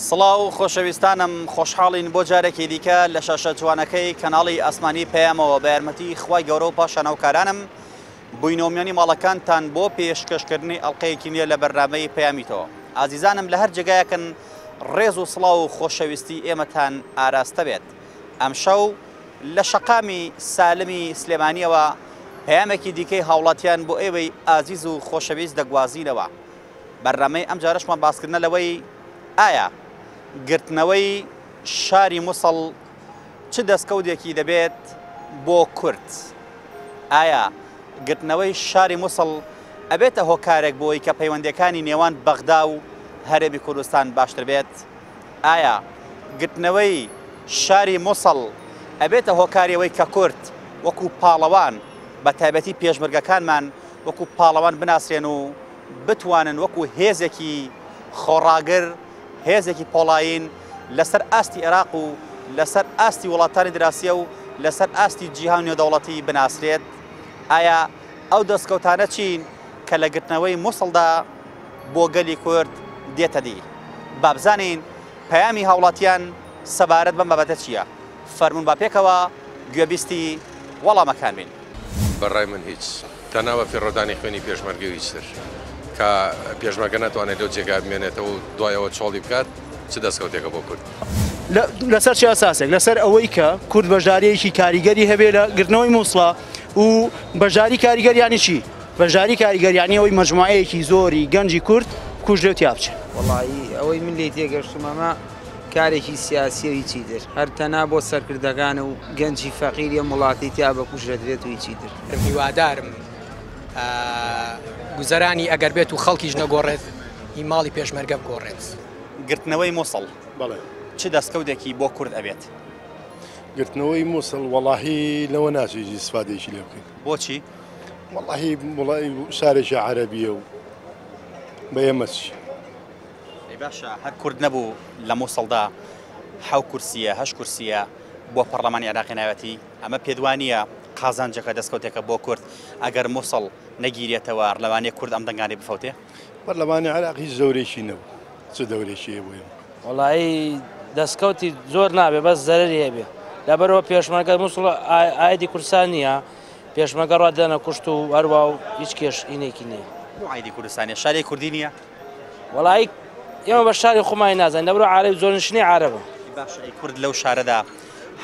سڵاو خۆشەویستانم خۆشحاڵین بۆ جارێکی دیکە لە شاشە جوانەکەی کەناڵی ئاسمانی پەیامەوە بە یارمەتی خوای گەورە و پاشانەوکارانم بووینۆمیانی ماڵەکانتان بۆ پێشکەشکردنی ئەڵلقەیەکی نوێ لە بەرنامەی پەیامیتەوە. ئازیزانم لە هەر جێگایەکن ڕێز و سڵاو و خۆشەویستی ئێمەتان ئاراستە بێت. ئەمشەو لە شەقامی سالمی سلێمانیەوە پەیامێکی دیکەی هاوڵاتیان بۆ ئێوەی ئازیز و خۆشەویست دەگوازینەوە. بەرنامەی ئەم جارەشمان باسکردنە لەوەی ئایا گرتنەوەی شاری مووسڵ چ دەستکەوتێکی دەبێت بۆ کورد؟ ئایا گرتنەوەی شاری مووسڵ ئەبێتە هۆکارێک بۆی کە پەیوەندەکانی نێوان بەغدا و هەرێمی کوردستان باشتر بێت؟ ئایا گرتنەوەی شاری مووسڵ ئەبێتە هۆکاریەوەی کە کورد وەکو پاڵەوان بە تایبەتی پێشمەرگەکانمان وەکو پاڵەوان بناسرێن و بتوانن وەکو هێزێکی خۆڕاگر هێزێکی پۆڵاین لەسەر ئاستی عێراق و لەسەر ئاستی وڵاتانی دراسیە و لەسەر ئاستی جیهان نێودەوڵەتی بناسرێت؟ ئایا ئەو دەستکەوتانە چین کە لە گرتنەوەی مووسڵدا بۆ گەلی کورد دێتە دی؟ با بزانین پەیامی هاوڵاتیان سەبارەت بەم بابەتە چییە؟ فەرمون با پێکەوە گوێبیستی وەڵامەکان بین. بەڕای من هیچ تەناوە فێڕۆدانی خوێنی پێشمەرگە و هیچتر کە پێشمەرگە ناتوانێت لەو جێگا بمێنێتەوە و دوایەوە چۆڵی بکات چ دەستکەوتێکە بۆ کورد؟ لەسەر چی ئاساسێک لەسەر ئەوەی کە کورد بەژاریەکی کاریگەری هەبێ لە گرتنەوەی مووسڵە و بەژاری کاریگەر یانی چی؟ بەژاری کاریگەر یانی ئەوەی مەجموعەیەکی زۆری گەنجی کورد کوژرێت یابچێت. وەڵایی ئەوەی من لێ تێگەشتم ئەمە کارێکی سیاسی و هیچی تر هەر تەنا بۆ سەرکردەکانە و گەنجی فەقیری وڵاتی تیا بە کوژرەدرێت و هیچی تر. هیوادارم گوزەرانی ئەگەر بێت و خەڵکیش نەگۆڕێت هی ماڵی پێشمەرگە بگۆڕێت. گرتنەوەی مووسڵ بەڵێ چ دەستکەوتێکی بۆ کورد ئەبێت؟ گرتنەوەی مووسڵ وەڵاهی لەوە ناچێتی استفادەیەکی لێ بکەین. بۆچی؟ وەڵاهی وڵی شارێکی عەرەبیە و بە ئێمە چی؟ باشە هەر کورد نەبوو لە مووسڵدا 7 کورسیە 8 کورسیە بۆ پەرلەمانی عێراقی ناوەتی ئەمە پێدوانیە قازانجەکە دەستکەوتێکە بۆ کورد ئەگەر مووسڵ نەگیرێتەوە لەوانەیە کورد ئەم دەنگانی بفەوتێ؟ پەرلەمانی عێراق هیچ زەورێکی نەبوو. چ دەورێکی بۆ ئێمە؟ وەڵایی دەستکەوتی زۆر نابێ بەس زەرری هەبێ لەبەرەوە پێشمەرگە مووسڵ ئایدی کوردستان نییە پێشمەرگە ڕاددانە کوشت و هەروە و هیچ کێش ئینێکی نییە. بۆ ئایدی کوردستانیە شاری کوردی نییە؟ وەڵایی ئێمە بە شاری خۆمای نازانین لەبەرەوە عارەب زۆرنشینی عارەبە. باشە کورد لەو شارەدا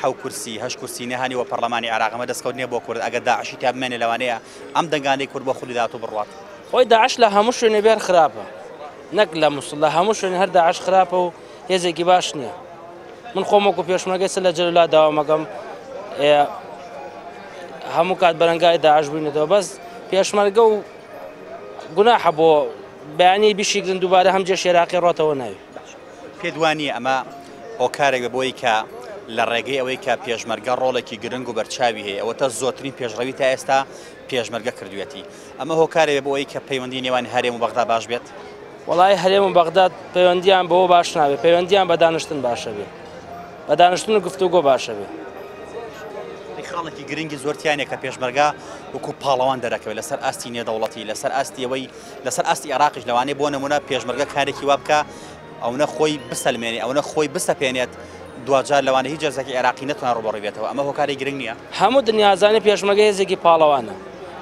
7 کورسی 8 کورسی نەهانیوە پەرلەمانی عێراق ئەمە دەستکەوت نییە بۆ کورد ئەگەر داعشی تا بمێنێ لەوانەیە ئەم دەنگانەی کورد بۆ خودی داهات و بڕوات. خۆی داعش لە هەموو شوێنێ بێر خراپە نەک لە مووسڵ لە هەموو شوێنێ هەر داعش خراپە و هێزێکی باش نییە. من خۆم وەکو پێشمەرگەی سەر لە جەلولا داوامەکەم هەموو کات بەرەنگای داعش بووینەتەوە بەس پێشمەرگە و گوناحە بۆ بەیانی بیشیگرن دووبارە هەم جێش عێراقی ڕۆتەوە ناوی. پێدوانیە ئەمە هۆکارێک بە بۆی کە لە ڕێگەی ئەوەی کە پێشمەرگە ڕۆڵێکی گرنگ و بەرچاوی هەیە ئەوەتە زۆرترین پێشڕەوی تا ئێستا پێشمەرگە کردوێتی ئەمە هۆکارێک بۆ ئەوەی کە پەیوەندی نێوانی هەرێم و بەغدا باش بێت؟ وەڵای هەرێم و بەغداد پەیوەندیان بەوە باش نابێت پەیوەندیان بە دانیشتن باشە بێ بە دانیشتن و گفتوگۆ باشە بێ. خاڵێکی گرنگی زۆرتیانێک کە پێشمەرگە وەکو پاڵەوان دەرەکەوێت لەسەر ئاستی نێودەوڵەتی لەسەر ئاستی ئەوەی لەسەر ئاستی عێراقیش لەوانەیە بۆ نمونە پێشمەرگە کارێکی وا بکە ئەوە خۆی بسەلمێنێ ئەوە خۆی بسەپێنێت دوجار لەوانە هیچ جەرزێکی عێراقی نەتوانێت ڕوبەڕێبێتەوە ئەمە هۆکاری گرنگ نییە. هەموو دنیازانێ پێشمەرگە هێزێکی پاڵەوانە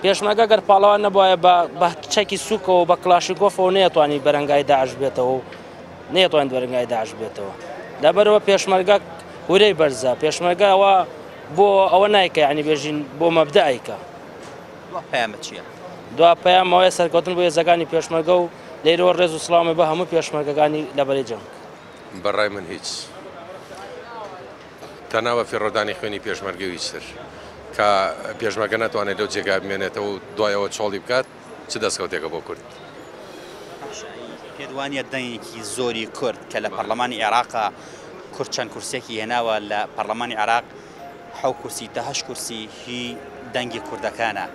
پێشمەرگە گەر پاڵەوان نەبووایە بە چەکی سووکەوە بە کلاشیکۆفەوە نەیەتوانی بەرەنگای داعش بێتەوە و نەیەتوانێت بەرەنگای داعش بێتەوە. لەبەرەوە پێشمەرگە هورەی بەرزە پێشمەرگە ئەوە بۆ ئەوە نایکە یعنی بێژین بۆ مەبدەعیکە. پەیامەت چییە؟ دوا پەیامەوەی سەرکەوتن بۆ هێزەکانی پێشمەرگە و لێرەوە ڕێز و سڵامی بە هەموو پێشمەرگەکانی لەبەرەی جەنگ. بەڕای من هیچ تەناوە فێڕۆدانی خوێنی پێشمەرگە و هیچتر کە پێشمەرگە ناتوانێت لەو جێگا بمێنێتەوە و دوایەوە چۆڵی بکات چ دەستکەوتێکە بۆ کورد؟ پێدوانیە دەنگێکی زۆری کورد کە لە پەرلەمانی عێراقا کورد چەند کورسێکی هێناوە لە پەرلەمانی عێراق 7 کورسی تا 8 کورسی هی دەنگی کوردەکانە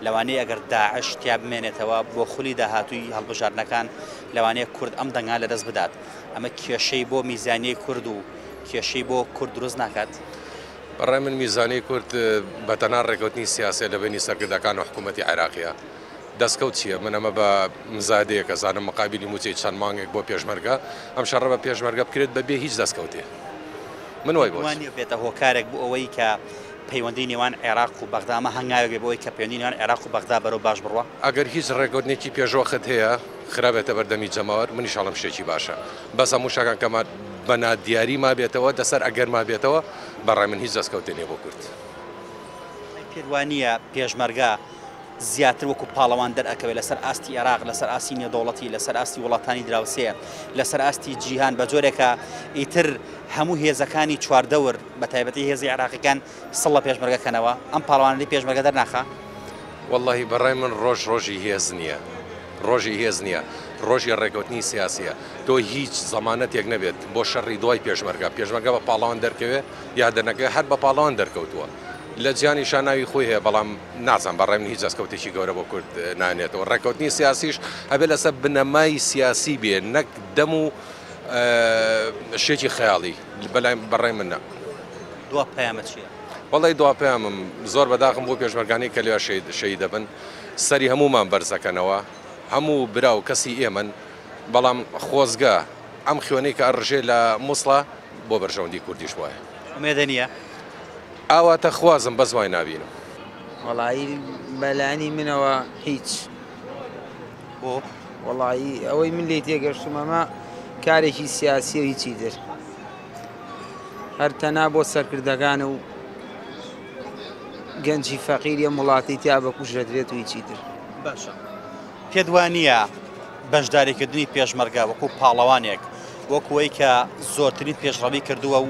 لەوانەیە ئەگەر داعش تیا بمێنێتەوە بۆ خولی داهاتووی هەڵبژاردنەکان لەوانەیە کورد ئەم دەنگان لەدەست بدات. ئەمە کێشەی بۆ میزانیەی کورد و کێشەی بۆ کورد دروست ناکات؟ بەڕای من میزانی کورد بەتەنها ڕێکەوتنی سیاسە لە بینی سەرکردەکان و حکوومەتی عێراقیە دەستکەوت چییە من ئەمە بە مزادەیە کە زانم مقابلی موچەی چەند مانگێک بۆ پێشمەرگە ئەم شەڕە بە پێشمەرگە بکرێت بەبێ هیچ دەستکەوتێ من وای بۆ بێتە هۆکارێک بۆ ئەوەی کە پەیوەندی نێوان عێراق و بەغدامە هەنگاوێک بۆی کە پەیوەندی نێوان عێراق و بەغدا بەرەو باش بڕوە ئەگەر هیچ ڕێکوتنێکی پێشۆخت هەیە خراپێتە بەردەمی جەماوەر منیشاڵم شتێکی باشە بەس هەموو شەکان کەمان بەنا دیاری ما بێتەوە دەسەر ئەگەر ما بێتەوە بەڕای من هیچ دەستکەوتێ نیە بۆ کورد پێوانیە پێشمەرگە زیاتر وەکو پاڵەوان دەرئەکەوێت لەسەر ئاستی عێراق لەسەر ئاستی نێودەوڵەتی لەسەر ئاستی وڵاتانی دراوسەیە لەسەر ئاستی جیهان بە جۆرێکە ئیتر هەموو هێزەکانی چواردەور بە تایبەتی هێزی عێراقیەکان سڵ لە پێشمەرگەکەنەوە ئەم پاڵەوانەی پێشمەرگە دەرناخە واللهی بەڕای من ڕۆژی هێز نییە ڕۆژی هێز نییە ڕۆژی ڕێکوتنی سیاسیە تۆ هیچ زەمانەتێک نەبێت بۆ شەڕی دوای پێشمەرگە بە پاڵەوان دەرکەوێت یا دەنەکە هەر بە پاڵەوان دەرکەوتووە لە جیانی شاناوی خۆی هەیە بەڵام نازان بەڕای من هیچ دەستکەوتێکی گەورە بۆ کورد نانێتەوە ڕێکوتنی سیاسیش هەبێت لەسەر بنەمای سیاسی بێ نەک دەم و شتێکی خەیاڵی بەلای بەڕای منە دوا پەیامە چییە؟ وەڵی دوا پەیامم زۆر بەداخم بۆ پێشمەرگانی کە لێ شەهید دەبن سەری هەمومان بەرزەکەنەوە هەموو برا و کەسی ئێمن بەڵام خۆزگە ئەم خوێنەی کە ئەڕژێ لە مووسڵە بۆ بەرژەوەندی کوردیش وایە ئومێدە نییە ئاواتە خوازم بەس وای نابینم وەڵایی بەلانی منەوە هیچ بۆ وەڵایی ئەوەی من لێ تێگەشتم ئەمە کارێکی سیاسی و هیچی در هەر تەنا بۆ سەرکردەکان و گەنجی فەقیریە وڵاتی تیا بەکوژدرێت و هیچی تر باشە پێدوانیە بەشداریکردنی پێشمەرگە وەکو پاڵەوانێک وەکوەی کە زۆرترین پێشڕەوی کردووە و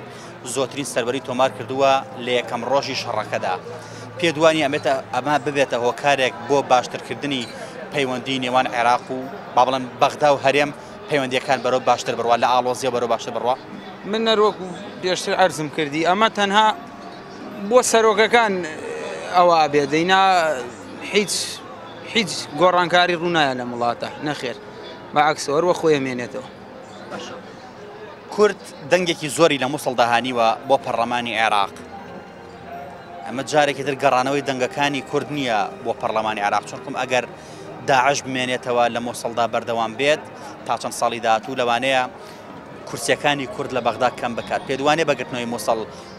زۆرترین سەربەری تۆمار کردووە لە یەکەم ڕۆژی شەڕەکەدا پێدوانی ئەمە ببێتە هۆکارێک بۆ باشترکردنی پەیوەندی نێوان عێراق و با بڵێن بەغدا و هەرێم پەیوەندیەکان بەرەو باشتر بڕوا لە ئاڵۆزیە بەرەو باشتر بڕوا من نەرۆکو پێشتر ئەرزم کردی ئەمە تەنها بۆ سەرۆکەکان ئەوە بێ دەینا هیچ گۆڕانکاری ڕوونایە لە وڵاتە نەخێر بەعکس وەروە خۆی مێنێتەوە کورد دەنگێکی زۆری لە مووسڵ داهانیوە بۆ پەرلەمانی عێراق ئەمە جارێکی تر گەڕانەوەی دەنگەکانی کورد نییە بۆ پەرلەمانی عێراق چونکم ئەگەر داعش بمێنێتەوە لە مووسڵدا بەردەوام بێت تا چەند ساڵی داهاتوو لەوانەیە کورسیەکانی کورد لە بەغدا کەم بکات پێدوانێ بەگرتنەوەی مووسڵ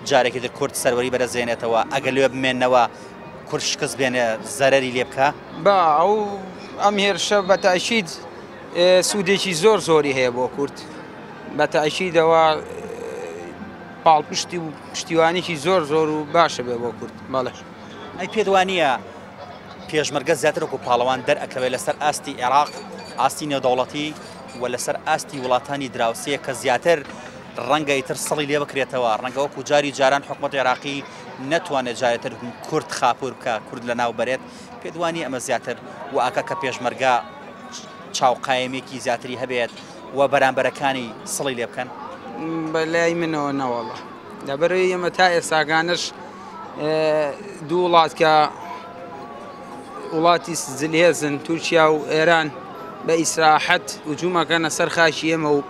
جارێکی تر کورد سەروەری بەرەزێنێتەوە ئەگەر لێ بمێننەوە کورد شکست بێنێ زەرەری لێ بکە با ئەو ئەم هێرشە بەتاشید سوودێکی زۆری هەیە بۆ کورد بەتاشیدەوە پاڵپشتی و پشتیوانێکی زۆر و باشە بێ بۆ کورد بەڵێ ئەی پێدوانیە پێشمەرگە زیاتر وەکو پاڵەوان دەرئەکەوێت لەسەر ئاستی عێراق ئاستی نێودەوڵەتی و لەسەر ئاستی وڵاتانی دراوسەیە کە زیاتر ڕەنگە ئیتر سەڵی لێ بکرێتەوە ڕەنگە وەکو جاری جاران حکوومەت عێراقی نەتوانێت جارێتر کورد خاپور بکە کورد لە ناو بەرێت پێدوانی ئەمە زیاتر و ئاکە کە پێشمەرگە چاوقایمێکی زیاتری هەبێت و بەرامبەرەکانی سڵی لێ بکەن بەلای منەوە نەوەڵە لەبەرەوەی ئێمە تا ئێستاگانش دوو وڵات کە وڵاتی جلهێزن تورکیا و ئێران بە ئیسراحەت هجوومەکەنە سەر خاشی ئێمە و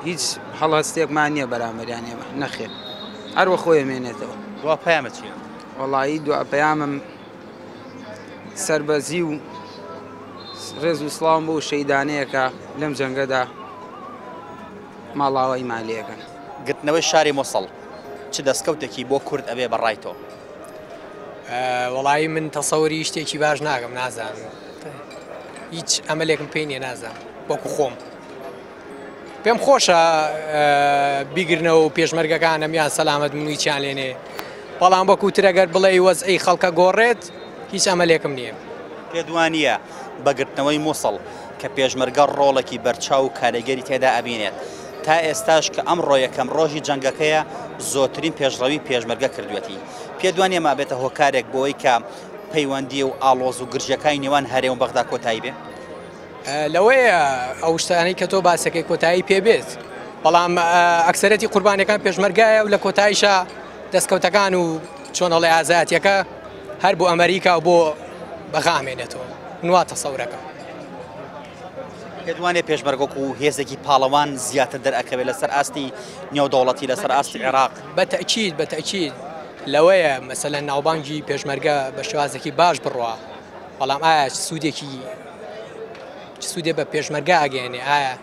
هیچ هەڵهەستێکمان نییە بەرامبەریان ئێمە نەخێر هەروە خۆی مێنێتەوە دوا پەیامە چییە؟ وەڵایی دوا پەیامم سەربەزی و ڕێز و سڵاوم بۆ شەیدانەیەکە لەم جەنگەدا ماڵاوای مالیەکەن گرتنەوەی شاری مووسڵ چ دەستکەوتێکی بۆ کورد ئەبێ بەڕای تۆ؟ وەڵایی من تەسەوری شتێکی باش ناگەم نازانم هیچ ئەمەلێکم پێی نیە نازانم وەکو خۆم پێم خۆشە بیگرنەوە و پێشمەرگەکان ئەمیان سەلامەت منویچیان لێنێ بەڵام بە کووترەگەر بڵێ وەزعی خەڵکە گۆڕێت هیچ ئەمەلێکم نییە پێدوانیە بەگرتنەوەی مووسڵ کە پێشمەرگە ڕۆڵێکی بەرچاو و کارێگەری تێدا ئەبینێت تا ئێستاش کە ئەمڕۆ یەکەم ڕۆژی جەنگەکەیە زۆرترین پێشڕەوی پێشمەرگە کردوێتی پێدوانیە ما بێتە هۆکارێک بۆی کە پەیوەندی و ئاڵۆز و گرژەکانی نێوان هەرێم و بەغدا کۆتایی بێ لەوەیە ئەو شتانەی کە تۆ باسەکەی کۆتایی پێبێت بەڵام ئەکسەرەتی قوربانەکان پێشمەرگایە و لە کۆتاییشە دەستکەوتەکان و چۆنەڵی ئازاتیەکە هەر بۆ ئەمریکا و بۆ بەغامێنێتەوە نواتە سەورەکە پێدوانێ پێشمەرگۆک و هێزێکی پاڵەوان زیاتر دەرئەکەوێت لەسەر ئاستی نێودەوڵەتی لەسەر ئاستی عێراق بەتەکید لەوەیە مەسەلەن ناوبانگی پێشمەرگە بە شێوازێکی باش بڕوا بەڵام ئایا سوودێکی سوودێ بە پێشمەرگە ئەگەێنێ ئایا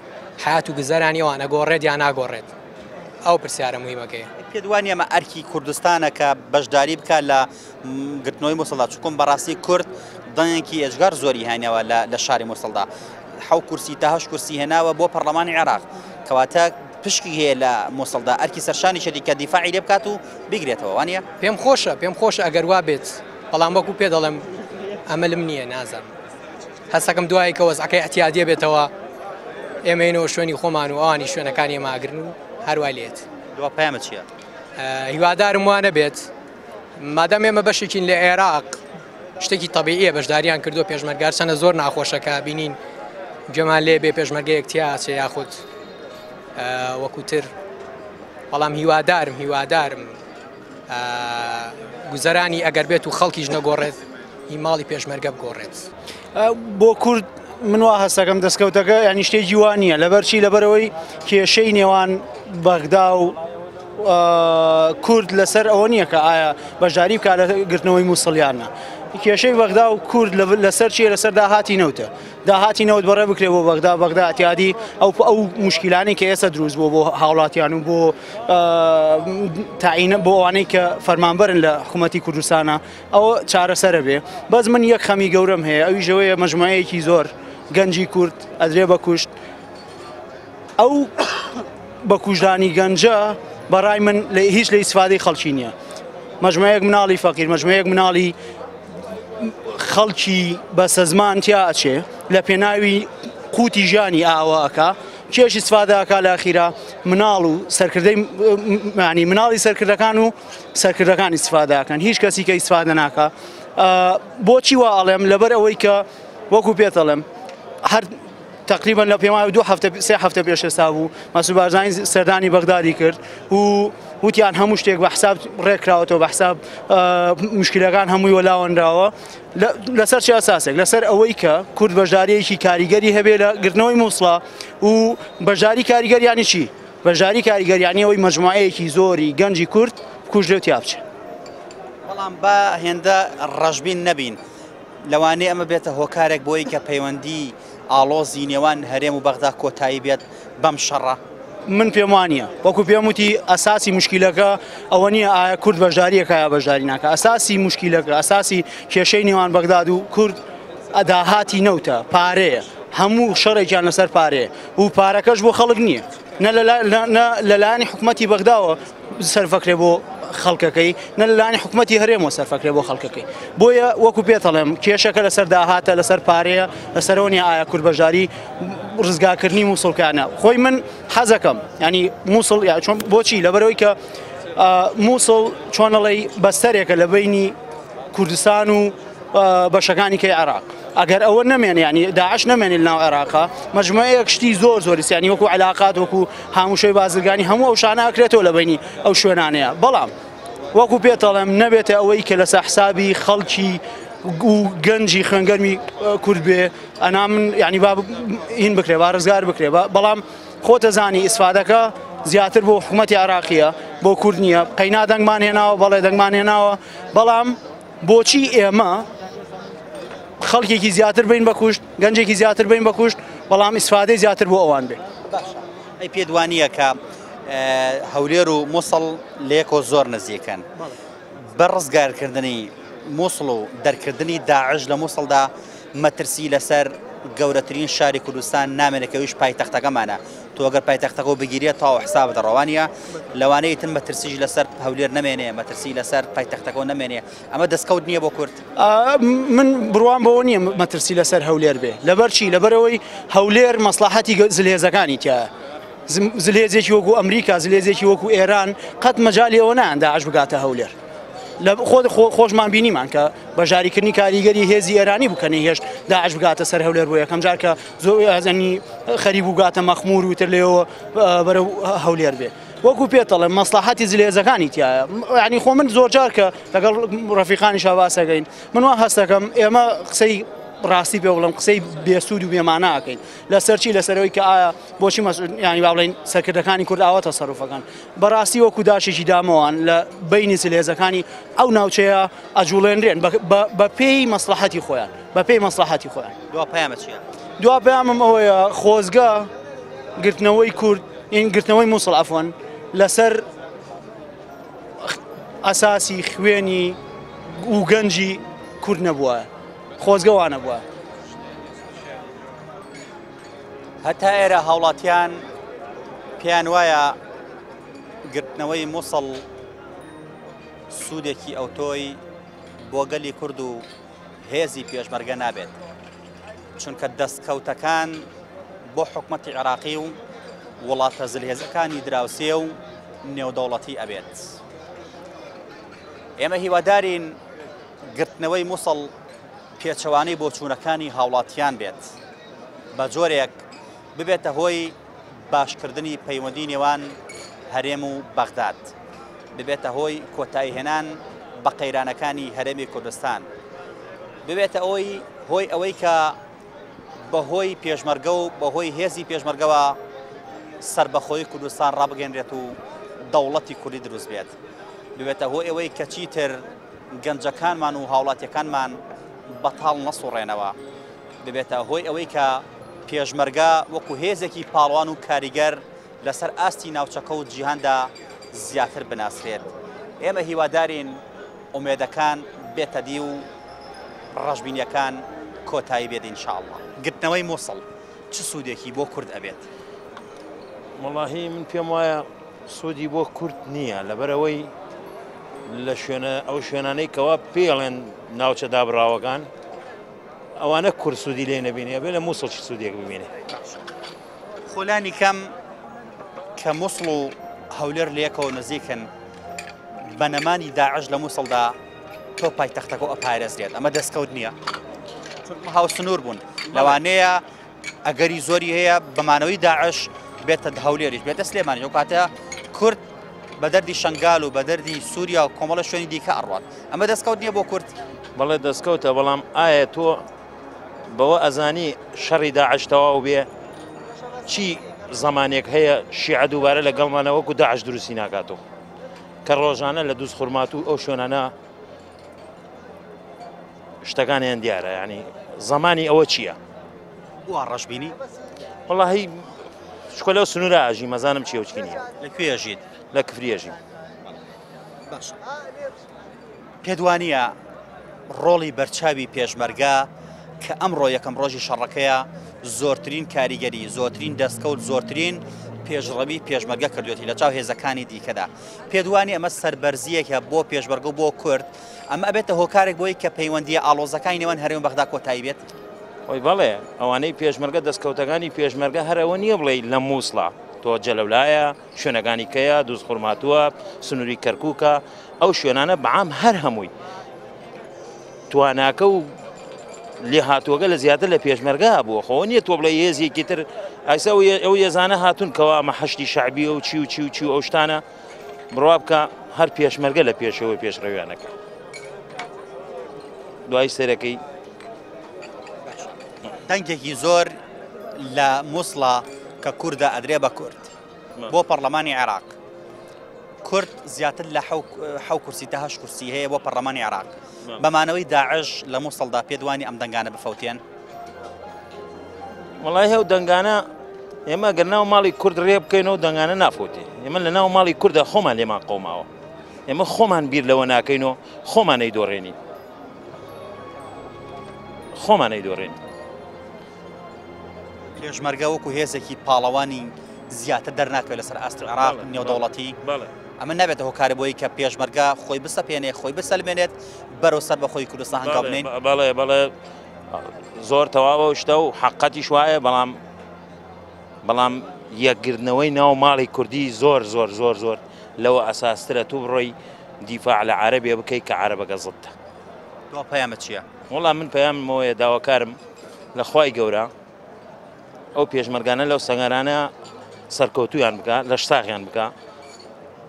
حیات و گزەرانیەوە ئەگۆڕێت یان ناگۆڕێت ئەو پرسیارە موهیمەکەیە. پێدوانی ئەمە ئەرکی کوردستانە کە بەشداری بکات لە گرتنەوەی مووسڵدا چکۆم بەڕاستی کورد دەنگێکی ئێجگار زۆری هێنەوە لە شاری مووسڵدا 7 کورسی تا 8 کورسی هێناوە بۆ پەرلەمانی عێراق کەواتە پشکی هەیە لە مووسڵدا ئەرکی سەرشانی شەری کە دیفاعی لێ بکات و بگرێتەوە وانە پێم خۆشە ئەگەر وا بێت بەڵام وەکو پێ دەڵێم ئەمەلم نییە نازانم هەستەکەم دوایی کە وەزعەکەی ئەتیادیە بێتەوە ئێمەینەوە شوێنی خۆمان و ئەوانی شوێنەکانی ئێماگرن و هەروای لێت دوا پەیامە چییە؟ هیوادارم وانە بێت مادام ئێمە بەشێکین لە عێراق شتێکی تەبیعیە بەشداریان کردو پێشمەرگار چەنە زۆر ناخۆشەکە بینین گوێمان لێ بێ پێشمەرگە یەکتیاچێ یاخود وەکوتر بەڵام هیوادارم گوزەرانی ئەگەر بێت و خەڵکیش نەگۆڕێت هی ماڵی پێشمەرگە بگۆڕێت. بۆ کورد من وا هەستەکەم دەستکەوتەکە ینی شتێکی وانە لەبەرچی لەبەرەوەی کێشەی نێوان بەغدا و کورد لەسەر ئەوە نییە کە ئایا بەشداری بکات لە گرتنەوەی مووسڵیانە کێشەی بەغدا و کورد لەسەر چیە لەسەر داهاتی نەوتە داهاتی نەوت بەڕێ بکرێت بۆ بەغدا ئەتیادی ئەو مشکلانی کە ئێستا دروست بوو بۆ هاوڵاتیان و بۆ تاعینە بۆ ئەوانەی کە فەرمانبەرن لە حکوومەتی کوردستانە ئەوە چارەسەرە بێ بەس من یەک خەمی گەورەم هەیە ئەوی ژەوەیە مەجموعەیەکی زۆر گەنجی کورد ئەدرێ بە کوشت ئەو بە کوژدانی گەنجە بەڕای من هیچ لە ئیسفادەی خەڵکی نییە مەجموعەیەک مناڵی فەقیر مەجموعەیەک مناڵی خەڵکی بەسە زمان تیا ئەچێ لە پێناوی قوتی ژیانی ئاواکە کێش ئیسفادەکە لە ئەخیرا مناڵ و سەرکردەی معنی مناڵی سەرکردەکان و سەرکردەکان ئیسفادەکەن هیچ کەسی کە ئیسفادە ناکە بۆچی وا ئەڵێم لەبەر ئەوەی کە وەکو پێتەڵێم هەر تقریبا لە پێماوی 2 هەفتە پێش ئێستا بوو مەسعود بارزانی سەردانی بەغدادی کرد و وتیان هەموو شتێک بە حساب ڕێکراوەتەوە بە حساب مشکلەکان هەمووی وەلاوەندراوە لەسەر چه ئەساسێک لەسەر ئەوەی کە کورد بەشداریەکی کاریگەری هەبێ لە گرتنەوەی مووسڵە و بەشداری کاریگەریانی چی بەشداری کاریگەریانی ئەوەی مەجموعەیەکی زۆری گەنجی کورد کوژرێت یابچێ بەڵام بە هێندە ڕەشبین نەبین لەوانەیە ئەمە بێتە هۆکارێک بۆی کە پەیوەندی ئاڵۆزی نێوان هەرێم و بەغدا کۆتایی بێت بەم شەڕە من پێم وانە وەکو پێم وتی ئەساسی مشکلەکە ئەوە نییە ئایا کورد بەشداریەکە یا بەشداری ناکە ئەساسی مشکلەکە ئەساسی کێشەی نێوان بەغداد و کورد ئەداهاتی نەوتە پارەیە هەموو شەڕێکیان لەسەر پارەیە و پارەکەش بۆ خەڵک نییە لەلایەنی حکوومەتی بەغداوە سەرفەکرێ بۆ خەڵکەکەی نە لەلایەنی حکوومەتی هەرێمەوە سەرفەکرێ بۆ خەڵکەکەی بۆیە وەکو پێتەڵێم کێشەکە لەسەر داهاتە لەسەر پارەیە لەسەرەوە نیە ئایا کورد بەشداری ڕزگاکردنی مووسڵکانە خۆی من حەزەکەم ینی مووسڵ چۆن بۆچی لەبەرەوەی کە مووسڵ چۆنەڵی بەستەرێکە لە بینی کوردستان و بەشەکانی کەی عێراق ئەگەر ئەوە نەمێنێ ینی داعش نەمێنێ لەناو عێراقا مەجموعەیەک شتی زۆر ینی وەکو علاقات وەکو هاموشەی بازرگانی هەموو ئەو شانە ئەکرێتەوە لە بینی ئەو شوێنانەیە بەڵام وەکو پێتەڵێم نەبێتە ئەوەی کە لەسەر حسابی خەڵکی و گەنجی خوێنگەرمی کورد بێ ئەنا من ینی با هین بکرێ با ڕزگار بکرێ بەڵام خۆتەزانی ئیسفادەکە زیاتر بۆ حکوومەتی عێراقیە بۆ کورد نییە قەینا دەنگمان هێناوە بەڵێ دەنگمان هێناوە بەڵام بۆچی ئێمە خەڵکێکی زیاتر بین بە کوشت گەنجێکی زیاتر بین بە کوشت بەڵام ئیسفادەی زیاتر بۆ ئەوان بێ ئەی پێدوانیە کە هەولێر و مووسڵ لێکۆ زۆر نزیکەن بە ڕزگارکردنی مووسڵ و دەرکردنی داعش لە مووسڵدا مەترسی لەسەر گەورەترین شاری کوردستان نامێنەکەویش پایتەختەکەمانە تۆ ئەگەر پایتەختەکە بگیریە تاوە حسابە ڕەوانیە لەوانەیە تن مەترسیش لەسەر هەولێر نەمێنێ مەترسی لەسەر پایتەختەکە نەمێنێ ئەمە دەستکەوت نییە بۆ کورد من بڕوان بەوە نییە مەترسی لەسەر هەولێر بێ لەبەر چی لەبەرەوەی هەولێر مەسلحەتی زلهێزەکانی تایە زلهێزێکی وەکو ئەمریکا زلهێزێکی وەکو ئێران قەت مەجالی ئەوە نان داعش بگاتە هەولێر خۆشمان بینیمان کە بەژاریکردنی کاریگەری هێزی ئێرانی بکەنە هێشت داعش بگاتە سەر هەولێر بۆ یەکەم جار کە زۆرنی خەریب بگاتە مەخمور وتر لێەوە بەرەو هەولێر بێ وەکو پێتەڵێ مەسلحەتی زلهێزەکانی تایە ینی خۆ من زۆر جار کە لەگەڵ ڕەفیقانی شاباسەگەین من وا هەستەکەم ئێمە قسەی ڕاستی پێ بڵم قسەی بێسوود و بێماناکەین لەسەرچی لەسەرەوەی کە ئایا بۆچی ینی با بڵێن سەرکردەکانی کورد ئاوە تەسەڕوفەکان بەڕاستی وەکو داشێکی دامەوان لە بینی سلێزەکانی ئەو ناوچەیە ئەجوڵێنرێن بە پێی مەسلحەتی خۆیان بە پێی مەسلحەتی خۆیان دوا پەیامە چییە؟ دوا پەیامم ئەوەیە خۆزگە گرتنەوەی کورد گرتنەوەی مووسڵ ئەفۆن لەسەر ئەساسی خوێنی و گەنجی کورد نەبووە خۆزگەوانە بووە هەتا ئێرە هاوڵاتیان پێیان وایە گرتنەوەی مووسڵ سوودێکی ئەوتۆی بۆ گەلی کورد و هێزی پێشمەرگە نابێت چونکە دەستکەوتەکان بۆ حکومەتی عێراقی و وڵاتە زلهێزەکانی دراوسێ و نێودەوڵەتی ئەبێت ئێمە هیوادارین گرتنەوەی مووسڵ پێچەوانەی بۆ چوونەکانی هاوڵاتیان بێت بە جۆرێک ببێتە هۆی باشکردنی پەیوەندی نێوان هەرێم و بەغداد ببێتە هۆی کۆتایی هێنان بە قەیرانەکانی هەرێمی کوردستان ببێتە هۆی ئەوەی کە بەهۆی پێشمەرگە و بەهۆی هێزی پێشمەرگەوە سربەخۆی کوردستان ڕابگەنرێت و دەوڵەتی کوردی دروست بێت ببێتە هۆی ئەوەی کە چیتر گەنجەکانمان و هاوڵاتیەکانمان بەتاڵ نەسوڕێنەوە ببێتە هۆی ئەوەی کە پێشمەرگە وەکو هێزێکی پاڵوان و کاریگەر لەسەر ئاستی ناوچەکە و جیهاندا زیاتر بناسرێت ئێمە هیوادارین ئومێدەکان بێتە دی و ڕەشبینیەکان کۆتایی بێت ئینشاءڵڵا گرتنەوەی مووسڵ چ سوودێکی بۆ کورد ئەبێت؟ وەڵاهی من پێم وایە سوودی بۆ کورد نییە لەبەرەوەی لە ئەو شوێنانەی کەوا پێڵێن ناوچە دابراوەکان ئەوانە کورد سوودی لێ نەبینێ بێ لە مووسڵ چی سوودێک ببینێ خۆلانی کەم کە مووسڵ و هەولێر لەیەکەوە نزیکن بە نەمانی داعش لە مووسڵدا تۆ پایتەختەکە ئەپارێزرێت ئەمە دەستکەوت نییە چونکە هاوسنوور بوون لەوانەیە ئەگەری زۆری هەیە بەمانەوەی داعش بێتە هەولێریش بێتە سلێمانی ئەو کاتە کورد بە دەردی شنگال و بە دەردی سووریا و کۆمەڵە شوێنی دیکە ئەڕوات ئەمە دەستکەوت نییە بۆ کورد بەڵێ دەستکەوتە بەڵام ئایا تۆ بەوە ئەزانی شەڕی داعش تەواو بێ چی زمانێک هەیە شیعە دووبارە لەگەڵمانە وەکو داعش دروستی ناکاتەوە کە ڕۆژانە لە دووس خورمات و ئەو شوێنانە شتەکانیان دیارە ینی زمانی ئەوە چییە؟ وا ڕەشبینی؟ وەڵاهی شکۆ لەو سنوورە ئاژی مەزانم چی ئەوچکی نییە لەکوێ ژیت؟ لە کفریەژی باش پێدوانیە ڕۆڵی بەرچاوی پێشمەرگە کە ئەمڕۆ یەکەم ڕۆژی شەڕەکەیە زۆرترین کاریگەری زۆرترین دەستکەوت زۆرترین پێشڕەوی پێشمەرگە کردوێتی لە چاو هێزەکانی دیکەدا پێدوانی ئەمە سەربەرزیەکە بۆ پێشمەرگە و بۆ کورد ئەمە ئەبێتە هۆکارێک بۆی کە پەیوەندیە ئاڵۆزەکانی نێوان هەرێم بەغدا کۆتایی بێت وەی بەڵێ ئەوانەی پێشمەرگە دەستکەوتەکانی پێشمەرگە هەرەوە نییە بڵێ لە مووسڵە تۆ جەلەولایە شوێنەکانی کەیە دووس خورماتووە سنووری کەرکووکە ئەو شوێنانە بەعام هەر هەمووی تواناکە و لێ هاتووەگە لە زیاتر لە پێشمەرگە بووە خۆ نییە تۆ بڵێ هێزیەکی تر ئایسا ئەو هێزانە هاتوون کەوا ئەمە حەشتی شعبی و چی و چی و چی و ئەو شتانە بڕوا بکە هەر پێشمەرگە لە پێشەوەی پێشڕەویانەکە دوای سەرەکەی دەنگێکی زۆر لە مووسڵە کە کووردە ئەدرێ بە کورد بۆ پەرلەمانی عێراق کورد زیاتر لە حەو کورسی تا هەشت کورسی هەیە بۆ پەرلەمانی عێراق بەمانەوەی داعش لە مووسڵدا پێدوانی ئەم دەنگانە بفەوتێن وەڵای هەو دەنگانە ئێمە گەر ناو ماڵی کورد ڕێ بکەینەوە دەنگانە نافۆتێ ئێمە لە ناو ماڵی کووردە خۆمان لێمان قەوماوە ئێمە خۆمان بیر لەوە ناکەینەوە خۆمان نەیدۆڕێنین خۆمان نەیدۆڕێنین پێشمەرگە وەکو هێزێکی پاڵەوانی زیاتر دەرناکەوێت لەسەر ئاستر عێراق نێودەوڵەتی ئەمە نابێتە هۆکارە بۆی کە پێشمەرگە خۆی بسەپێنێ خۆی بسەلمێنێت بەرەو سەر بەخۆی کوردستان هەنگاو بنین بەڵێ بەڵێ زۆر تەواوە شتە و حەقەتیش وایە بەڵام یەکگرتنەوەی ناو ماڵی کوردی زۆر زۆر زۆر زۆر لەوە ئەساسترە تو بڕۆی دیفاع لە عەرەبێ بکەی کە عەرەبەکە زڵتە تۆ پەیامە چییە؟ وەڵام من پەیامەوەیە داواکارم لە خوای گەورە ئەو پێشمەرگانە لەو سەنگەرانە سەرکەوتویان بکە لە شتاغیان بکە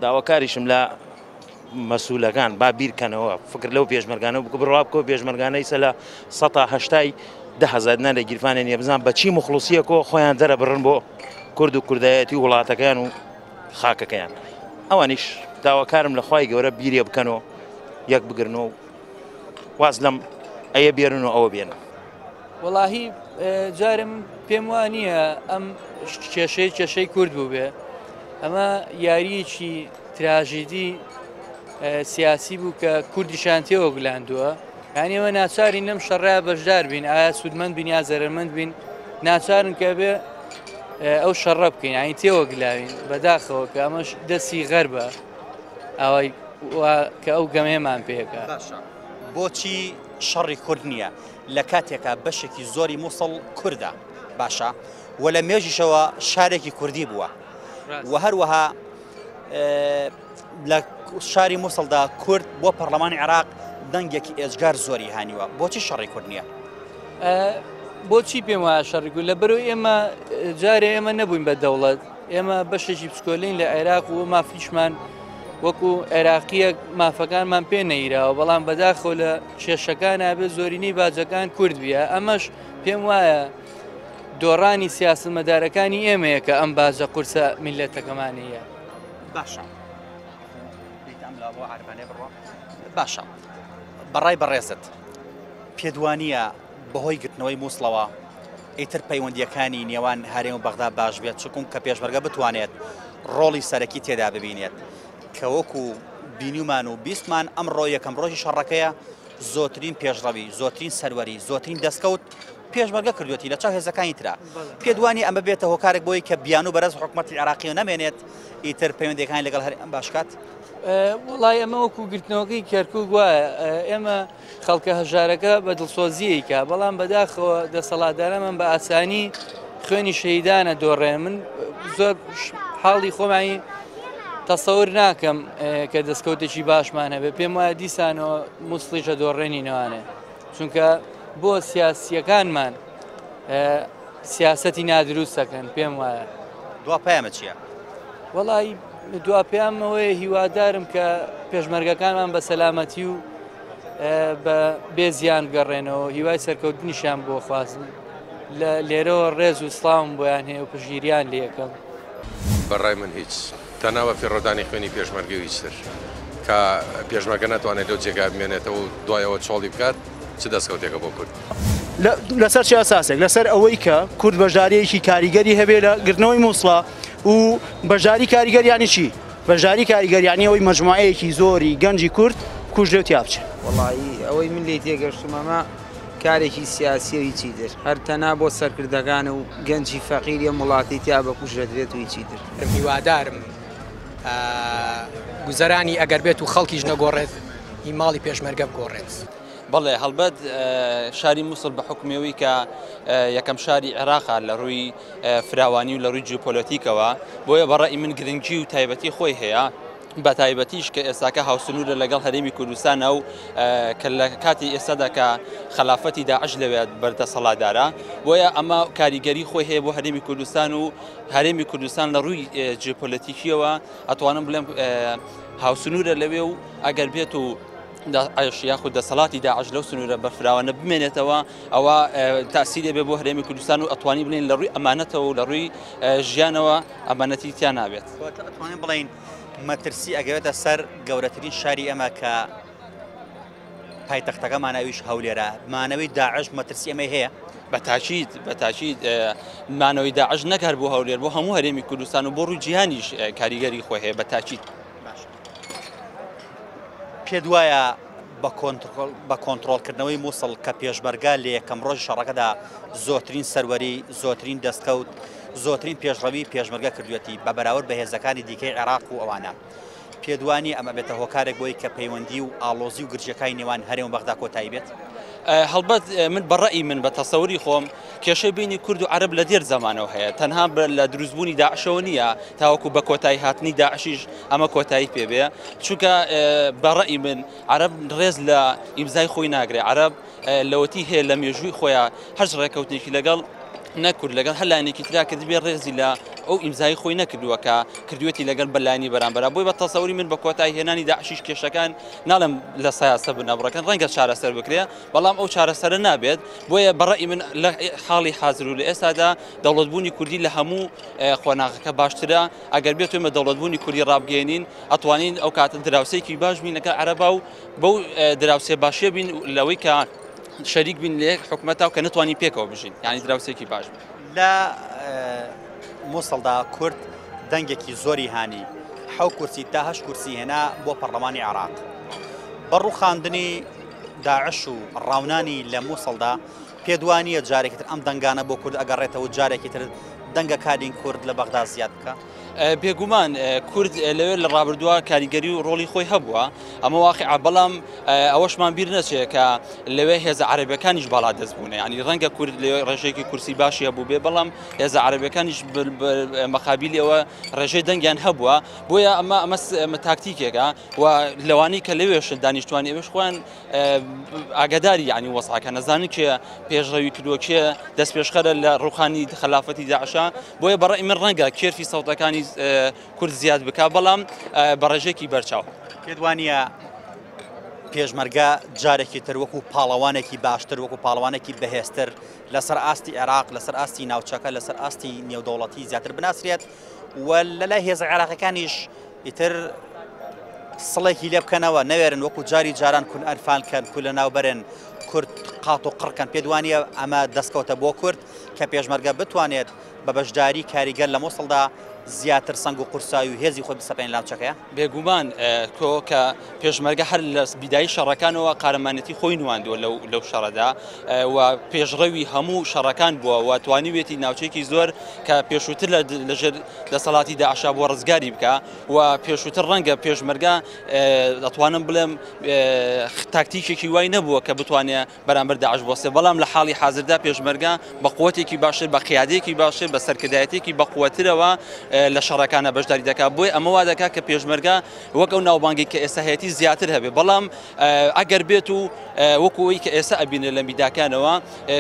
داواکاریشم لە مەسوولەکان با بیرکەنەوە فکر لەو پێشمەرگانە بکە بڕوا بکەوە پێشمەرگانەی سە لە ١٨ 10,000 لە گیرفانێن نیە بزان بە چی مخلوسیەکەوە خۆیان دەرە بڕن بۆ کورد و کوردایەتی وڵاتەکەیان و خاکەکەیان ئەوانیش داواکارم لە خوای گەورە بیرێ بکەنەوە یەک بگرنەوە واز لەم ئەیە بێرن و ئەوە بێنە وەڵاهی جارم پێم وانە ئەم کێشەی کورد بوو بێ ئەمە یاریەکی تراژیدی سیاسی بوو کە کوردیشان تێوە گلاندووە یعنی ئەمە ناچاری نەم شەڕای بەشدار بین ئایا سوودمەند بین یا زەرمەند بین ناچارن کە بێ ئەو شەڕە بکەین ئاین تێوە گلاوین بەداخەوە کە ئەمەش دەستی غەربە ئەوەی کە ئەو گەمەیەمان پێەکە بۆچی شەڕی کورد نییە لە کاتێکە بەشێکی زۆری مووسڵ کووردە باشە و لە مێژیشەوە شارێکی کوردی بووە و هەروەها لە شاری مووسڵدا کورد بۆ پەرلەمانی عێراق دەنگێکی ئێجگار زۆری هانیوە بۆچی شەڕی کورد نییە بۆچی پێم وایە شەڕی کورد لە بەرەوەی ئێمە جارێ ئێمە نەبووین بە دەوڵەت ئێمە بەشێکی پسکۆلین لە عێراق و مافیشمان وەکو عێراقیەک مافەکانمان پێ نەیراوە بەڵام بەداخەوە لە کێشەکان نابێ زۆرینەی باجەکان کورد بیە ئەمەش پێم وایە دۆڕانی سیاسەتمەدارەکانی ئێمەیە کە ئەم باجە قورسە میلەتەکەمانەیە باشە باشە بەڕای بەڕێزت پێدوانیە بەهۆی گرتنەوەی مووسڵەوە ئیتر پەیوەندیەکانی نێوان هەرێم و بەغدا باش بێت چکم کە پێشمەرگە بتوانێت ڕۆڵی سەرەکی تێدا ببینێت کە وەکو بینیومان و بیستمان ئەمڕۆ یەکەم ڕۆژی شەڕەکەیە زۆترین پێشڕەوی زۆترین سەروەری زۆترین دەستکەوت پێشمەرگە کردوێتی لە چاو هێزەکانی ترا پێدوانی ئەمە بێتە هۆکارێک بۆی کە بیان و بەرەز حکومەتی عێراقی نەمێنێت ئیتر پەیوەندیەکانی لەگەڵ هەر ئەم باشکات وڵای ئەمە وەکو گرتنەوەکەی کەرکوو وایە ئێمە خەڵکە هەژارەکە بە دڵسۆزیەکە بەڵام بەداخەوە دەسەڵاتدارەمان بە ئاسانی خوێنی شەیدانە دۆڕێن من زۆر حاڵی خۆمایی تەسەور ناکەم کە دەستکەوتێکی باشمانە بێ پێم وایە دیسانەوە مووسڵیشە دۆڕێنینەوانێ چونکە بۆ سیاسیەکانمان سیاسەتی نادروستەکەن پێم وایە دواپەیەمە چییە؟ وەڵی دواپیامەوەی هیوادارم کە پێشمەرگەکانمان بە سەلامەتی و بە بێزیان بگەڕێنەوە هیوای سەرکەوتنیشان بۆ خوازم لە لێرەوە ڕێز و سڵاوم بۆیان هەیە و پژگیریان لێ یەکەم بەڕای من هیچ تەناوە فێڕۆدانی خوێنی پێشمەرگی و هیچتر کە پێشمەرگە ناتوانێت لەو جێگا بمێنێتەوە و دوایەوە چۆڵی بکات چ دەستکەوتێکە بۆ کورد لەسەر چی ئاساسێک لەسەر ئەوەی کە کورد بەژاریەکی کاریگەری هەبێ لە گرتنەوەی مووسڵە و بەژاری کاریگەریانی چی بەژاری کاریگەریانی ئەوەی مەجموعەیەکی زۆری گەنجی کورد کوژرێت یا بچێت وەڵی ئەوەی من لێ تێگەشتمەمە کارێکی سیاسیەوەی چی در هەر تەنا بۆ سەرکردەکان و گەنجی فەقیری وڵاتی تیا بە کوژرێت و هیچی در هیوادارم گوزەرانی ئەگەر بێت و خەڵکیش نەگۆڕێت هی ماڵی پێشمەرگە بگۆڕێت بەڵێ هەڵبەت شاری مووسڵ بە حکمەوەی کە یەکەم شاری عێراقا لە ڕووی فراوانی و لە ڕووی جیۆپۆلۆتیکەوە بۆیە بەڕای من گرنگجی و تایبەتی خۆی هەیە بە تایبەتیش کە ئێستاکە هاوسنوورە لەگەڵ هەرێمی کوردستانە و کە لە کاتی ئێستادا کە خلافەتی داعش لەوێت بەردەسەڵاتدارە بۆیە ئەمە کاریگەری خۆی هەیە بۆ هەرێمی کوردستان و هەرێمی کوردستان لە ڕووی جیۆپۆلۆتیکیەوە ئەتوانم بڵێم هاوسنوورە لەوێ و ئەگەر بێت و یاخود دەسەڵاتی داعش لەو سنوورە بەفراوانە بمێنێتەوە ئەوە تاسیرێ بێ بۆ هەرێمی کوردستان و ئەتوانی بڵێن لە ڕووی ئەمانەتەوە و لە ڕووی ژیانەوە ئەمانەتی تیان نابێت ئەتوانین بڵین مەترسی ئەگەوێتە سەر گەورەترین شاری ئەمە کە پایتەختەکە ماناویش هەولێرە مانەوەی داعش مەترسی ئەمە هەیە بەتاکید مانەوەی داعش نەکار بۆ هەولێر بۆ هەموو هەرێمی کوردستان و بۆ ڕووی جیهانیش کاریگەری خۆی هەیە بەتاکید پێت وایە بە کۆنتڕۆڵکردنەوەی مووسڵ کە پێشمەرگە لە یەکەم ڕۆژی شەڕەکەدا زۆترین سەروەری زۆترین دەستکەوت زۆترین پێشڕەوی پێشمەرگە کردوێتی بە بەراورد بە هێزەکانی دیکەی عێراق و ئەوانە پێدوانی ئەمە بێتە هۆکارێک بۆی کە پەیوەندی و ئاڵۆزی و گرجەکانی نێوان هەرێم و بەغدا کۆتایی بێت هەڵبەت من بەڕەئی من بە تەسەوری خۆم کێشەی بینی کورد و عەرب لە دێر زەمانەوە هەیە تەنها لە دروستبوونی داعشەوە نییە تاوەکو بە کۆتایی هاتنی داعشیش ئەمە کۆتایی پێبێ چونکە بەڕەئی من عەرب ڕێز لە ئیمزای خۆی ناگرێ عەرب لەوەتی هەیە لە مێژووی خۆیان هەژ ڕێکەوتێکی لەگەڵ نەکرد لەگەڵ هەر لایەنێکی ترا کرد بێ ڕێزی لە ئەو ئیمزای خۆی نەکردووە کە کردوێتی لەگەڵ بەلایانی بەرامبەر بۆی بە تەسەوری من بە کۆتایی هێنانی داعشیش کێشەکان ناڵم لە سیاسە بنەبڕەکەن ڕەنگە چارەسەر بکرێ بەڵام ئەو چارەسەرە نابێت بۆیە بەڕێی من لە حاڵی حاضر و لە ئێستادا دەوڵەتبوونی کوردی لە هەموو خۆناغەکە باشترە ئەگەر بێت توێمە دەوڵەتبوونی کوردی ڕابگەێنین ئەتوانین ئەو کاتە دراوسێکی باش بین لەگەڵ عەرەبا و بەو دراوسێ باشیە بین لەوەی کە شەریک بین لە حکومەتە و کە نتوانین پێکەوە بژین یعنی دراوسێکی باش بین. لە مووسڵدا کورد دەنگێکی زۆری هانی حەو کورسی تا هەشت کورسی هێنا بۆ پەرلەمانی عێراق بەڕوو خاندنی داعش و ڕاونانی لە مووسڵدا پێدوانیە جارێکی تر ئەم دەنگانە بۆ کورد ئەگەڕێتەوە جارێکی تر دەنگە کارین کورد لە بەغدا زیاد بکە. بێگومان کورد لەوێ لە ڕابردووە کاریگەری و ڕۆڵی خۆی هەبووە ئەمە واقع بەڵام ئەوەشمان بیر نەچێت کە لەوێ هێزە عەرەبیەکانیش باڵا دەست بوونە ینی ڕەنگە کورد لەوێ ڕێژەیەکی کورسی باشی هەبوو بێ بەڵام هێزە عەرەبیەکانیش مەقابلی ئەوە ڕێژەی دەنگیان هەبووە بۆیە ئەمە تاکتیکێکە و لەوانی کە لەوێشن دانیشتوانی ئێوەش خۆیان ئاگاداری ینی وەسعەکە نەزانن کێ پێشڕەوی کردووە کێ دەست پێشخەرە لە ڕوخانی خلافەتی داعشە بۆیە بەڕێی من ڕەنگە کێرفی سەوتەکانی کورد زیاد بکە بەڵام بە ڕێژێکی بەرچاو پێدوانیە پێشمەرگە جارێکی تر وەکو پاڵەوانێکی باشتر وەکو پاڵەوانێکی بەهێزتر لەسەر ئاستی عێراق لەسەر ئاستی ناوچەکە لەسەر ئاستی نێودەوڵەتی زیاتر بناسرێت و لەلای هێزە عێراقیەکانیش ئیتر سڵێکی لێ بکەنەوە نەوێرن وەکو جاری جاران کون ئەرفانکەن کو لە ناوبەرن کورد قات و قڕکەن پێدوانیە ئەمە دەستکەوتە بۆ کورد کە پێشمەرگە بتوانێت بە بەشداری کاریگەر لە مووسڵدا زیاتر سنگ و قورسایی و هێزی خۆی بسەپێن لامچەکەیە بێگومان تۆ کە پێشمەرگە هەر لە بیدایی شەڕەکانەوە قارەمانەتی خۆی نواندووە لەو شەڕەدا و پێشڕەوی هەموو شەڕەکان بووە و توانیوێتی ناوچەیەکی زۆر کە پێشووتر لەژێر دەسەڵاتی داعشا بۆ ڕزگاری بکە و پێشووتر ڕەنگە پێشمەرگە دەتوانم بڵێم تاکتیکێکی وای نەبووە کە بتوانێت بەرامبەر داعش بۆسێ بەڵام لە حاڵی حاضردا پێشمەرگە بە قووەتێکی باشتر بە قیادەیەکی باشتر بە سەرکردایەتێکی بەقووەترەوە لە شەڕەکانە بەشداری دەکات بۆی ئەمە وا دەکات کە پێشمەرگە وەک ئەو ناوبانگی کە ئێستا هەیەی زیاتر هەبێ بەڵام ئەگەر بێت و وەکوەوەی کە ئێستا ئەبینە لە میداکانەوە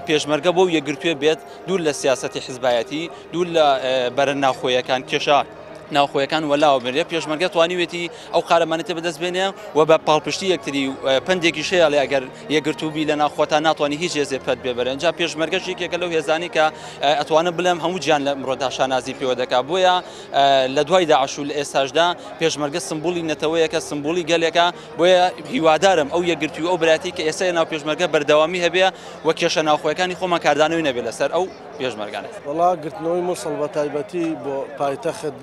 پێشمەرگە بۆ یەکگرتووە بێت دوور لە سیاسەتی حیزبایەتی دوور لە بەرە ناوخۆیەکان کێشە ناوخۆیەکان وەلاوە بێت پێشمەرگە توانیوێتی ئەو قارەمانێتە بەدەست بێنێ و بە پاڵپشتی یەکتری پندێکی شەیە لێ ئەگەر یەکگرتووبی لە ناوخۆتا ناتوانانی هیچ هێزێ پەت بێبەرێن جا پێشمەرگەشێکێکە لەو هێزانی کە ئەتوانە بڵێم هەموو گیان لە مرۆدا شانازی پێوە دەکات بۆیە لە دوای داعش و لە ئێستاشدا پێشمەرگە سمبولی نەتەوەیەکە سمبولی گەلێکە بۆیە هیوادارم ئەو یەکگرتووی ئەو برایەتی کە ئێستا ناو پێشمەرگە بەردەوامی هەبێ و کێشە ناوخۆیەکانی خۆمان کاردانەوەی نەبێت لەسەر ئەو پێشمەرگانە وڵا گرتنەوەی مووسڵ بە تایبەتی بۆ پایتەخت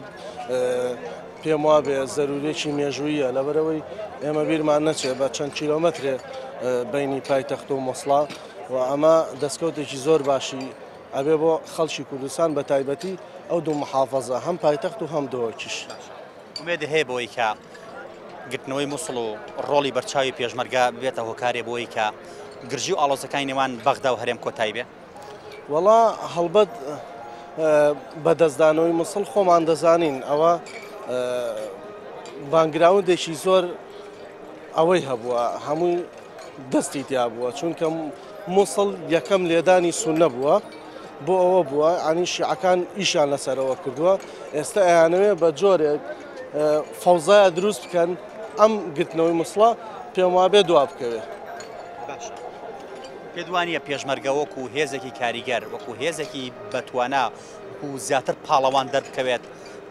پێم وابێ زەرورێکی مێژوویە لەبەرەوەی ئێمە بیرمان نەچێت بە چەند کیلۆمەترێ بینی پایتەخت و مووسڵا و ئەمە دەستکەوتێکی زۆر باشی ئەبێ بۆ خەڵکی کوردستان بە تایبەتی ئەو دوو محافەزە هەم پایتەخت و هەم دۆکیش ومێدە هەیە بۆی کە گرتنەوەی مووسڵ و ڕۆڵی بەرچاوی پێشمەرگە بێتە هۆکارێ بۆی کە گرژی و ئاڵۆزەکانی نێوان بەغدا و هەرێم کۆتایی بێ وەڵا هەڵبەت بەدەستدانەوەی مووسڵ خۆمان دەزانین ئەوە بانگراوندێکی زۆر ئەوەی هەبووە هەمووی دەستی تیا بووە چونکە مووسڵ یەکەم لێدانی سونە بووە بۆ ئەوە بووە ئانی شیعەکان ئیشان لەسەرەوە کردووە ئێستا ئەیانەوێ بە جۆرێک فەوزایە دروست بکەن ئەم گرتنەوەی مووسڵە پێم وابێ دوا بکەوێ پێدوانیە پێشمەرگە وەکو هێزێکی کاریگەر وەکو هێزێکی بەتوانە و زیاتر پاڵەوان دەربکەوێت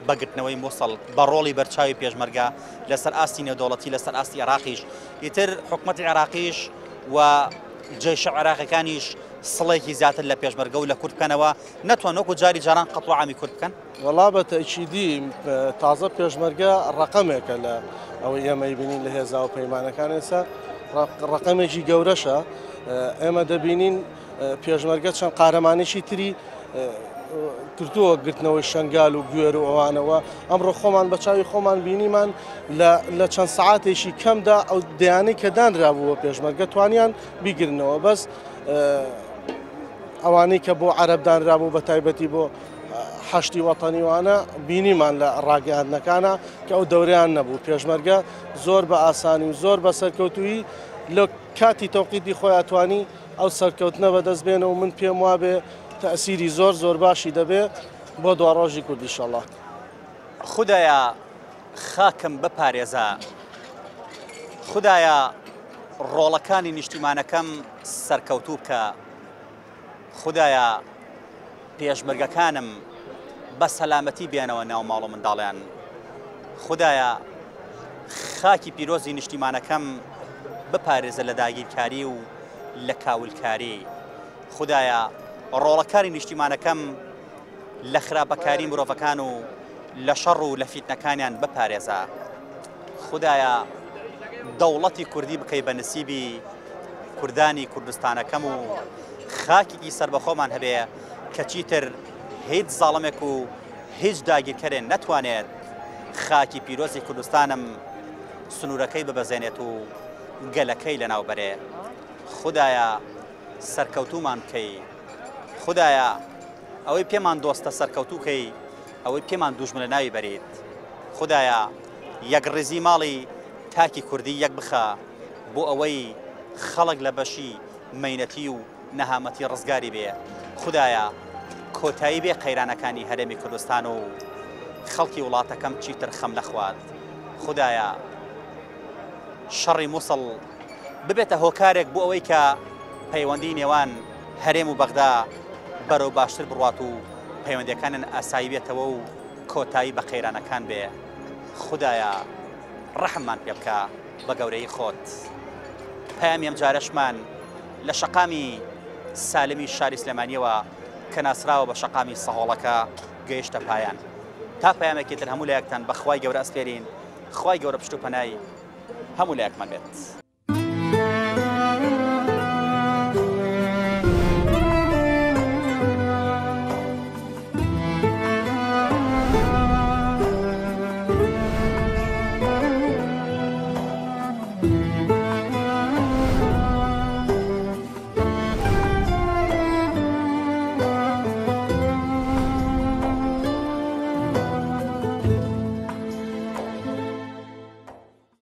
بەگرتنەوەی مووسڵ بە ڕۆڵی بەرچاوی پێشمەرگە لەسەر ئاستی نێودەوڵەتی لەسەر ئاستی عێراقیش ئیتر حکومەتی عێراقیش و جێشە عێراقیەکانیش سڵێکی زیاتر لە پێشمەرگە و لە کورد بکەنەوە نەتوان وەکو جاری جاران قەت و عامی کورد بکەن وەڵا بە تەئکیدی تازە پێشمەرگە ڕقەمێکە لە ئەوەی ئێمەی بینین لە هێزا و پەیمانەکان ئێستا ڕقەمێکی گەورەشە ئێمە دەبینین پێشمەرگە چەند قارەمانێکی تری کردووە گرتنەوەی شنگال و گوێر و ئەوانەوە ئەمڕۆ خۆمان بە چاوی خۆمان بینیمان لە چەند سەعاتێکی کەمدا ئەو دەیانەی کە دانرابووە پێشمەرگە توانیان بیگرنەوە بەس ئەوانەی کە بۆ عەرەب دانرابوو بە تایبەتی بۆ حەشتی وەتەنیوانە بینیمان لە ڕاگەیاندنەکانە کە ئەو دەورەیان نەبوو پێشمەرگە زۆر بە ئاسانی و زۆر بە سەرکەوتووی لە کاتی تەوقیتی خۆی ئەتوانی ئەو سەرکەوتنە بەدەست بێنەوە من پێم وابێ تەسیری زۆر باشی دەبێت بۆ دوا ڕۆژی کوردی ئینشەڵڵا. خدایە خاکم بپارێزە، خدایە ڕۆڵەکانی نیشتیمانەکەم سەرکەوتوو بکە، خدایە پێشمەرگەکانم بە سەلامەتی بێنەوە ناو ماڵ و منداڵیان، خدایە خاکی پیرۆزی نیشتیمانەکەم بپارێزە لە داگیرکاری و لە کاولکاری، خدایە ڕۆڵەکانی نیشتیمانەکەم لە خراپەکاری مرۆڤەکان و لە شەڕ و لە فیتنەکانیان بپارێزە، خدایە دەوڵەتی کوردی بکەی بە نسیبی کوردانی کوردستانەکەم و خاکێکی سربەخۆمان هەبێ کە چیتر هیچ زاڵمێک و هیچ داگیرکەرێن نەتوانێت خاکی پیرۆزی کوردستانم سنوورەکەی ببەزێنێت و گەلەکەی لەناوبەرێ، خدایە سەرکەوتومان بکەی، خدایە ئەوەی پێمان دۆستە سەرکەوتووکەی، ئەوەی پێمان دوژمنە ناوی بەریت، خدایە یەک ڕێزی ماڵی تاکی کوردی یەک بخە بۆ ئەوەی خەڵک لە بەشی مەینەتی و نەهامەتی ڕزگاری بێ، خدایە کۆتایی بێ قەیرانەکانی هەرێمی کوردستان و خەڵکی وڵاتەکەم چیتر خەم نەخوات، خدایە شەڕی مووسڵ ببێتە هۆکارێک بۆ ئەوەی کە پەیوەندی نێوان هەرێم و بەغدا بەرەو باشتر بڕوات و پەیوەندیەکانن ئاسایی بێتەوە و کۆتایی بە قەیرانەکان بێ، خدایە ڕەحممان پێ بکە بە گەورەی خۆت. پەیامی ئەم جارەشمان لە شەقامی سالمی شاری سلێمانیەوە کە ناسراوە بە شەقامی سەهۆڵەکە گەیشتە پایان. تا پەیامێکی تر هەموو لایەکتان بە خوای گەورە ئەسپێرین، خوای گەورە پشت و پەنای هەموو لایەکمان بێت.